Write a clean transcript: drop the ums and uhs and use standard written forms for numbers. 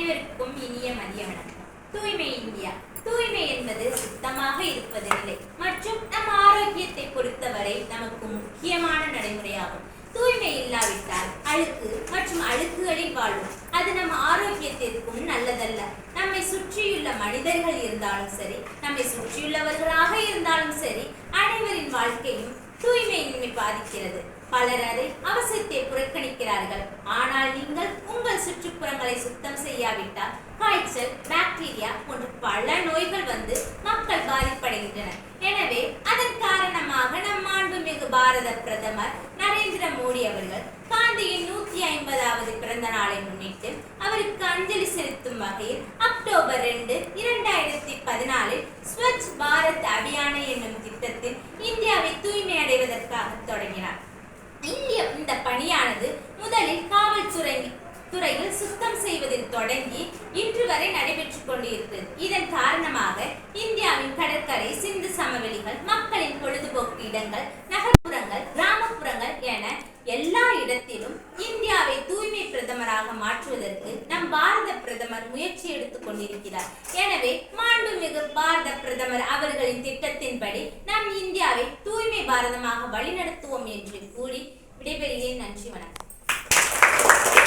அனைவருக்கும் இனிய மதிய வணக்கம். தூய்மை இந்தியா. தூய்மை என்பது சுத்தமாக இருப்பது நிலை மற்றும் நம் ஆரோக்கியத்தை பொறுத்தவரை நமக்கு முக்கியமான நடைமுறையாகும். தூய்மை இல்லாவிட்டால் அழுக்கு மற்றும் அழுக்குகளில் வாழும். அது நம் ஆரோக்கியத்திற்கும் நல்லதல்ல. நம்மை சுற்றியுள்ள மனிதர்கள் இருந்தாலும் சரி, நம்மை சுற்றியுள்ளவர்களாக இருந்தாலும் சரி, அனைவரின் வாழ்க்கையும் தூய்மையின்மை பாதிக்கிறது. பலர் அதை அவசியத்தை புறக்கணிக்கிறார்கள். ஆனால் நீங்கள் உங்கள் சுற்றுப்புறங்களை சுத்தம் செய்யாவிட்டால் காய்ச்சல், பாக்டீரியா போன்ற பல நோய்கள் வந்து மக்கள் பாதிப்படைகின்றனர். எனவே அதன் காரணமாக நம் மாண்புமிகு பாரத பிரதமர் நரேந்திர மோடி அவர்கள் காந்தியின் 150வது பிறந்த நாளை முன்னிட்டு அவருக்கு அஞ்சலி செலுத்தும் வகையில் அக்டோபர் 2, 2014 ஸ்வச் பாரத் அபியான் என்னும் திட்டத்தில் இந்தியாவை தூய்மை அடைவதற்காக தொடங்கினார். இந்த பணியானது முதலில் காவல்துறையில் சுத்தம் செய்வதில் தொடங்கி இன்று வரை நடைபெற்றுக் கொண்டிருக்கிறது. இதன் காரணமாக இந்தியாவின் கடற்கரை, சிந்து சமவெளிகள், மக்களின் பொழுதுபோக்கு இடங்கள், நகர்ப்புறங்கள், கிராமப்புறங்கள் என எல்லா இடத்திலும் இந்தியாவை தூய்மை பிரதமராக மாற்றுவதற்கு நம் பாரத பிரதமர் முயற்சி எடுத்துக் கொண்டிருக்கிறார். எனவே மாண்புமிகு பாரத பிரதமர் அவர்களின் திட்டத்தின்படி நம் இந்தியாவை தூய்மை பாரதமாக வழிநடத்துவோம் என்று கூறி விடைபெறுகிறேன். நன்றி, வணக்கம்.